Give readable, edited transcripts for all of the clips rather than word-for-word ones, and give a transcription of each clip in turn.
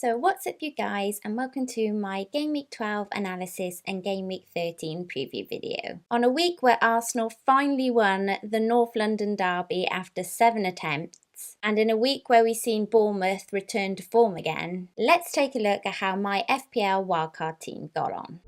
So what's up you guys, and welcome to my Game Week 12 analysis and Game Week 13 preview video. On a week where Arsenal finally won the North London derby after 7 attempts, and in a week where we've seen Bournemouth return to form again, let's take a look at how my FPL wildcard team got on.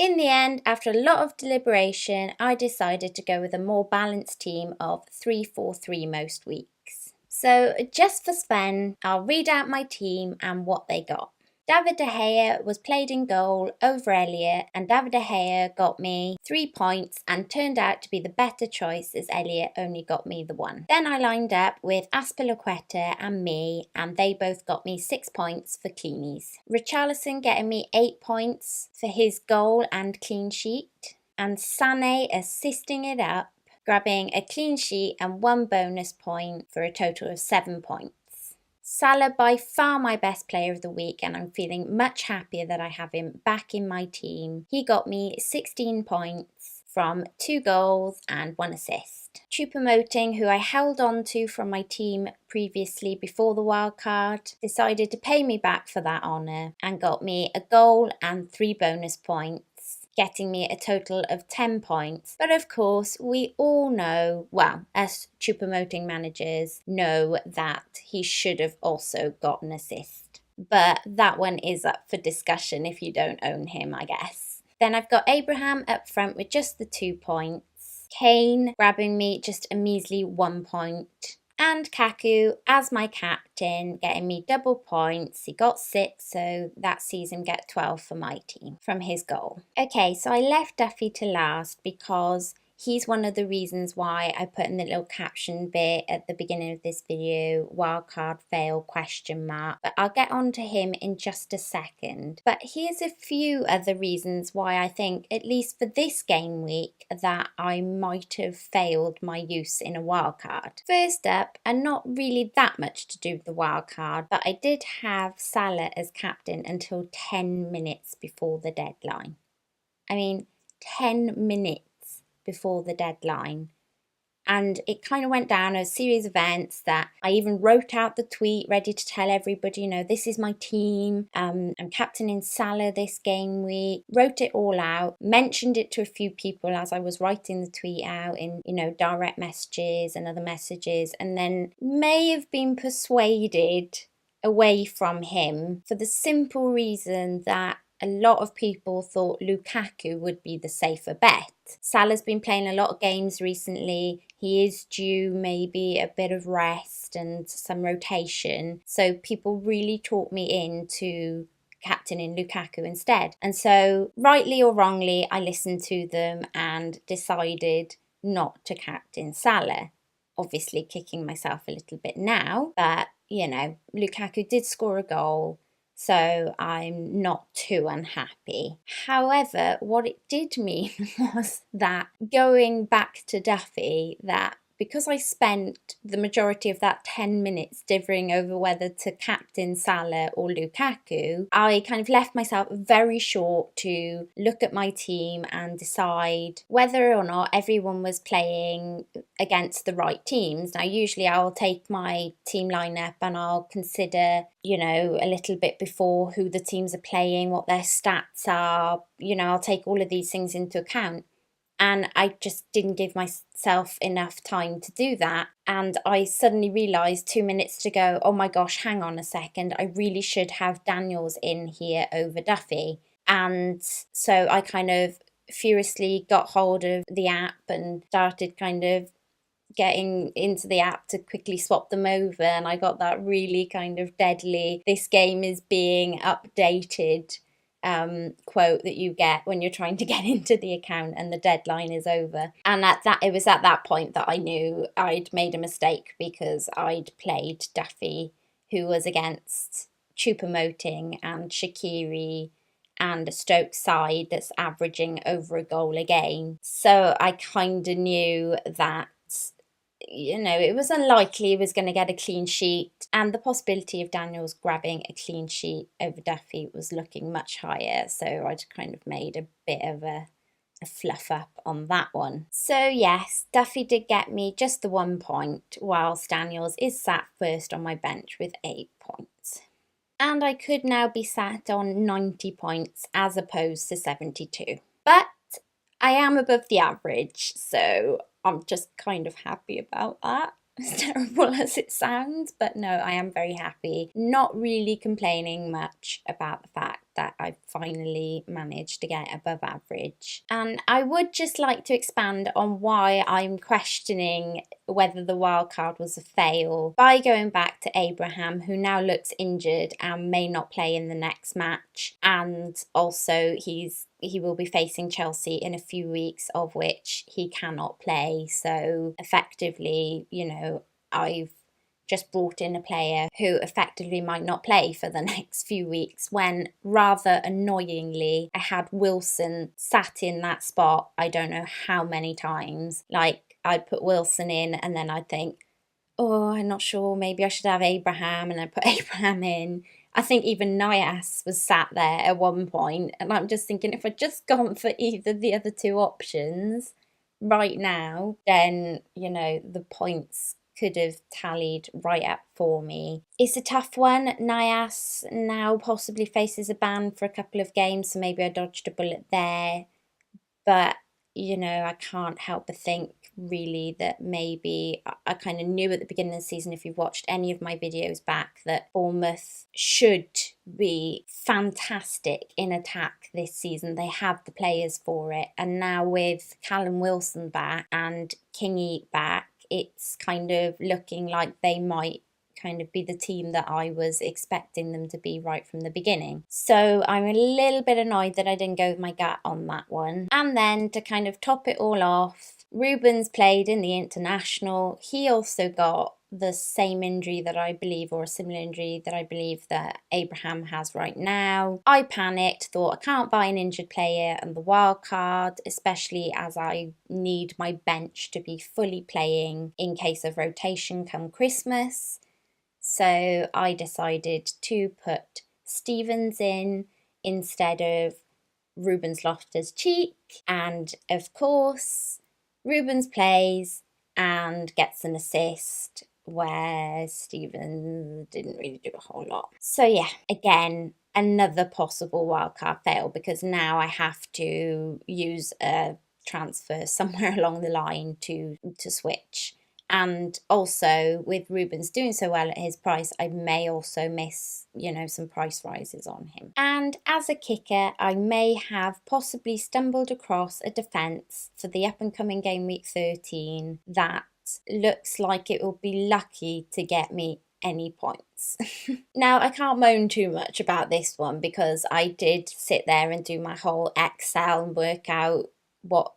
In the end, after a lot of deliberation, I decided to go with a more balanced team of 3-4-3 most weeks. So just for Sven, I'll read out my team and what they got. David De Gea was played in goal over Elliott, and David De Gea got me 3 points and turned out to be the better choice as Elliott only got me the 1. Then I lined up with Azpilicueta and me, and they both got me 6 points for cleanies. Richarlison getting me 8 points for his goal and clean sheet, and Sané assisting it up, grabbing a clean sheet and 1 bonus point for a total of 7 points. Salah by far my best player of the week, and I'm feeling much happier that I have him back in my team. He got me 16 points from 2 goals and 1 assist. Choupo-Moting, who I held on to from my team previously before the wildcard, decided to pay me back for that honour and got me a goal and 3 bonus points, getting me a total of 10 points. But of course, we all know, well, as Choupo-Moting managers know, that he should have also got an assist. But that one is up for discussion if you don't own him, I guess. Then I've got Abraham up front with just the 2 points. Kane grabbing me just a measly 1 point. And Kaku as my captain, getting me double points. He got 6, so that sees him get 12 for my team from his goal. Okay, so I left Duffy to last because he's one of the reasons why I put in the little caption bit at the beginning of this video, wildcard fail ? But I'll get on to him in just a second. But here's a few other reasons why I think, at least for this game week, that I might have failed my use in a wildcard. First up, and not really that much to do with the wildcard, but I did have Salah as captain until 10 minutes before the deadline. I mean, 10 minutes before the deadline, and it kind of went down a series of events that I even wrote out the tweet ready to tell everybody, this is my team, I'm captaining Salah this game week, wrote it all out, mentioned it to a few people as I was writing the tweet out in direct messages and other messages, and then may have been persuaded away from him for the simple reason that a lot of people thought Lukaku would be the safer bet. Salah's been playing a lot of games recently. He is due maybe a bit of rest and some rotation. So people really talked me into captaining Lukaku instead. And so, rightly or wrongly, I listened to them and decided not to captain Salah. Obviously kicking myself a little bit now, but, Lukaku did score a goal, so I'm not too unhappy. However, what it did mean was that going back to Duffy, that because I spent the majority of that 10 minutes dithering over whether to captain Salah or Lukaku, I kind of left myself very short to look at my team and decide whether or not everyone was playing against the right teams. Now, usually I'll take my team lineup and I'll consider, a little bit before who the teams are playing, what their stats are, I'll take all of these things into account. And I just didn't give myself enough time to do that. And I suddenly realised 2 minutes to go, oh my gosh, hang on a second, I really should have Daniels in here over Duffy. And so I kind of furiously got hold of the app and started kind of getting into the app to quickly swap them over. And I got that really kind of deadly, this game is being updated quote that you get when you're trying to get into the account and the deadline is over. And it was at that point that I knew I'd made a mistake, because I'd played Duffy, who was against Choupo-Moting and Shaqiri and a Stoke side that's averaging over a goal a game. So I kind of knew that it was unlikely he was going to get a clean sheet, and the possibility of Daniels grabbing a clean sheet over Duffy was looking much higher. So I'd kind of made a bit of a a fluff up on that one. So yes, Duffy did get me just the 1 point, whilst Daniels is sat first on my bench with 8 points. And I could now be sat on 90 points as opposed to 72. But I am above the average, so I'm just kind of happy about that. As terrible as it sounds, but no, I am very happy. Not really complaining much about the fact that I've finally managed to get above average. And I would just like to expand on why I'm questioning whether the wildcard was a fail by going back to Abraham, who now looks injured and may not play in the next match. And also he will be facing Chelsea in a few weeks, of which he cannot play. So effectively, you know, I've just brought in a player who effectively might not play for the next few weeks, when rather annoyingly I had Wilson sat in that spot I don't know how many times. Like, I'd put Wilson in and then I'd think, oh, I'm not sure, maybe I should have Abraham, and I put Abraham in. I think even Nias was sat there at one point, and I'm just thinking, if I'd just gone for either the other two options right now, then, you know, the points could have tallied right up for me. It's a tough one. Nias now possibly faces a ban for a couple of games, so maybe I dodged a bullet there. But, you know, I can't help but think really that maybe I kind of knew at the beginning of the season, if you've watched any of my videos back, that Bournemouth should be fantastic in attack this season. They have the players for it. And now with Callum Wilson back and Kingy back, it's kind of looking like they might kind of be the team that I was expecting them to be right from the beginning. So I'm a little bit annoyed that I didn't go with my gut on that one. And then to kind of top it all off, Ruben's played in the international. He also got the same injury that I believe, or a similar injury that I believe that Abraham has right now. I panicked, thought I can't buy an injured player and the wild card, especially as I need my bench to be fully playing in case of rotation come Christmas. So I decided to put Stevens in instead of Ruben's Loftus-Cheek, and of course Rubens plays and gets an assist, where Stevens didn't really do a whole lot. So yeah, again, another possible wildcard fail, because now I have to use a transfer somewhere along the line to switch. And also, with Rubens doing so well at his price, I may also miss, you know, some price rises on him. And as a kicker, I may have possibly stumbled across a defence for the up-and-coming Gameweek 13 that looks like it will be lucky to get me any points. Now, I can't moan too much about this one, because I did sit there and do my whole Excel and work out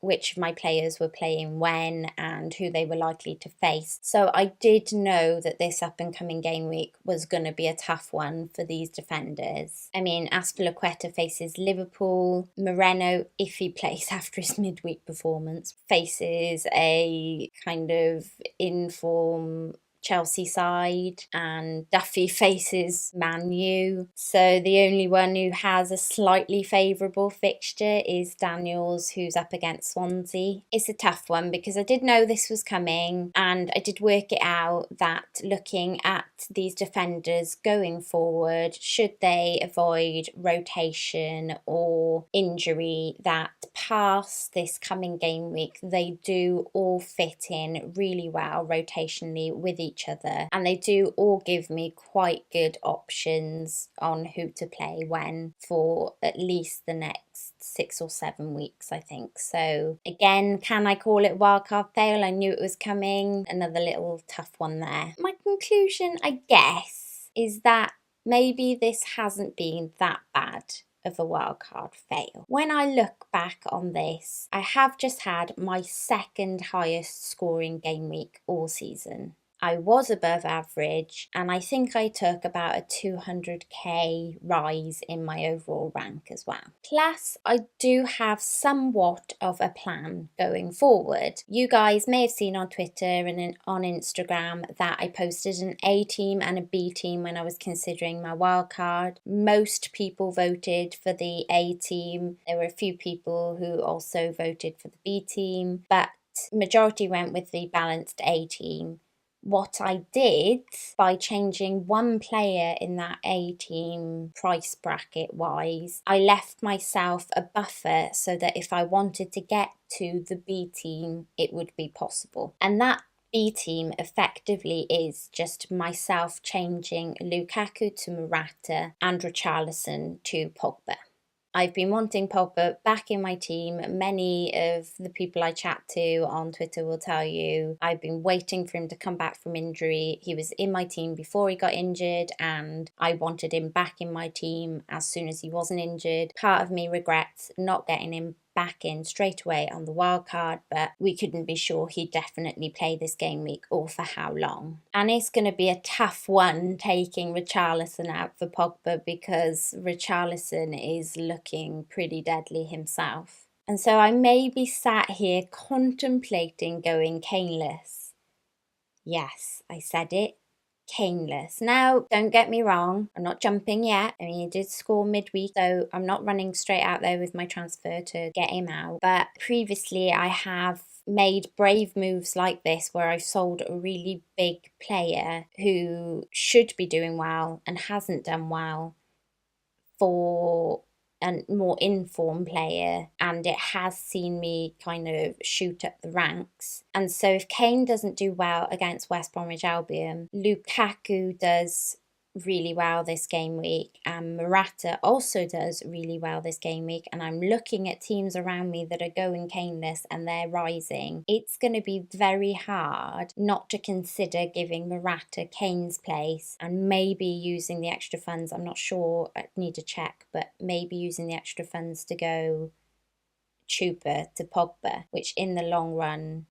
which of my players were playing when and who they were likely to face. So I did know that this up and coming game week was going to be a tough one for these defenders. I mean, Azpilicueta faces Liverpool. Moreno, if he plays after his midweek performance, faces a kind of in-form Chelsea side, and Duffy faces Man U. So the only one who has a slightly favourable fixture is Daniels, who's up against Swansea. It's a tough one because I did know this was coming, and I did work it out that looking at these defenders going forward, should they avoid rotation or injury, that past this coming game week they do all fit in really well rotationally with each other, and they do all give me quite good options on who to play when for at least the next 6 or 7 weeks, I think. So again, can I call it wildcard fail? I knew it was coming. Another little tough one there. My conclusion, I guess, is that maybe this hasn't been that bad of a wildcard fail. When I look back on this, I have just had my second highest scoring game week all season. I was above average, and I think I took about a 200k rise in my overall rank as well. Plus, I do have somewhat of a plan going forward. You guys may have seen on Twitter and on Instagram that I posted an A team and a B team when I was considering my wildcard. Most people voted for the A team. There were a few people who also voted for the B team, but majority went with the balanced A team. What I did by changing one player in that A team price bracket wise, I left myself a buffer so that if I wanted to get to the B team, it would be possible. And that B team effectively is just myself changing Lukaku to Morata and Richarlison to Pogba. I've been wanting Pogba back in my team. Many of the people I chat to on Twitter will tell you I've been waiting for him to come back from injury. He was in my team before he got injured, and I wanted him back in my team as soon as he wasn't injured. Part of me regrets not getting him back in straight away on the wild card, but we couldn't be sure he'd definitely play this game week or for how long. And it's going to be a tough one taking Richarlison out for Pogba, because Richarlison is looking pretty deadly himself. And so I may be sat here contemplating going Kaneless. Yes, I said it. Kaneless. Now, don't get me wrong, I'm not jumping yet. I mean, he did score midweek, so I'm not running straight out there with my transfer to get him out. But previously, I have made brave moves like this where I've sold a really big player who should be doing well and hasn't done well for a more informed player, and it has seen me kind of shoot up the ranks. And so if Kane doesn't do well against West Bromwich Albion, Lukaku does really well this game week, and Morata also does really well this game week, and I'm looking at teams around me that are going Kaneless and they're rising. It's going to be very hard not to consider giving Morata Kane's place and maybe using the extra funds. I'm not sure, I need to check, but maybe using the extra funds to go cheaper to Pogba, which in the long run,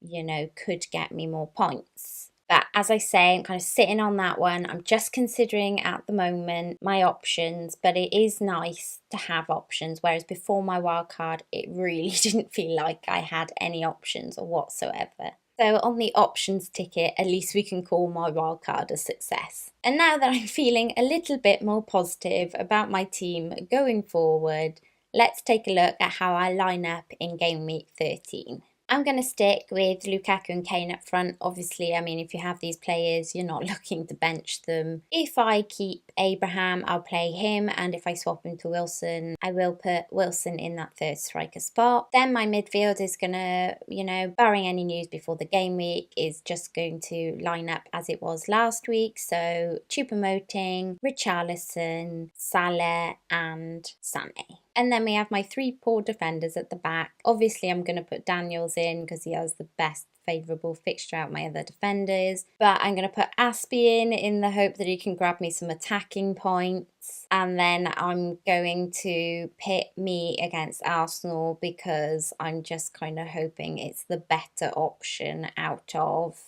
could get me more points. But as I say, I'm kind of sitting on that one. I'm just considering at the moment my options, but it is nice to have options. Whereas before my wildcard, it really didn't feel like I had any options or whatsoever. So on the options ticket, at least we can call my wildcard a success. And now that I'm feeling a little bit more positive about my team going forward, let's take a look at how I line up in game week 13. I'm going to stick with Lukaku and Kane up front. Obviously, I mean, if you have these players, you're not looking to bench them. If I keep Abraham, I'll play him. And if I swap him to Wilson, I will put Wilson in that third striker spot. Then my midfield is going to, barring any news before the game week, is just going to line up as it was last week. So Choupo-Moting, Richarlison, Salah and Sané. And then we have my three poor defenders at the back. Obviously, I'm going to put Daniels in because he has the best favourable fixture out of my other defenders. But I'm going to put Aspie in the hope that he can grab me some attacking points. And then I'm going to pit me against Arsenal because I'm just kind of hoping it's the better option out of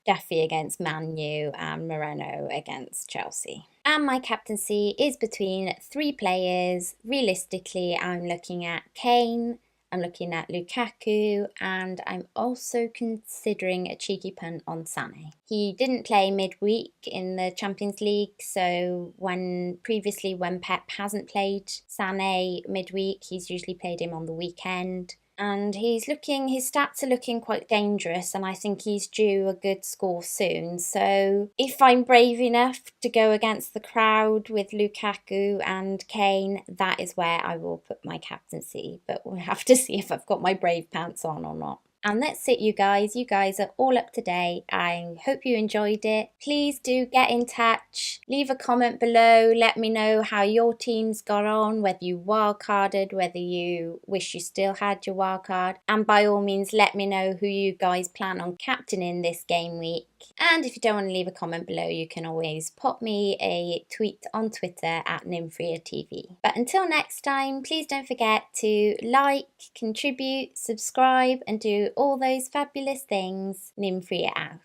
Duffy against Man U and Moreno against Chelsea. And my captaincy is between three players. Realistically, I'm looking at Kane, I'm looking at Lukaku, and I'm also considering a cheeky punt on Sané. He didn't play midweek in the Champions League, so when Pep hasn't played Sané midweek, he's usually played him on the weekend. And his stats are looking quite dangerous, and I think he's due a good score soon. So if I'm brave enough to go against the crowd with Lukaku and Kane, that is where I will put my captaincy. But we'll have to see if I've got my brave pants on or not. And that's it, you guys. You guys are all up to date. I hope you enjoyed it. Please do get in touch. Leave a comment below. Let me know how your teams got on, whether you wildcarded, whether you wish you still had your wildcard. And by all means, let me know who you guys plan on captaining this game week. And if you don't want to leave a comment below, you can always pop me a tweet on Twitter at NymphriaTV. But until next time, please don't forget to like, contribute, subscribe, and do all those fabulous things. Nymphria out.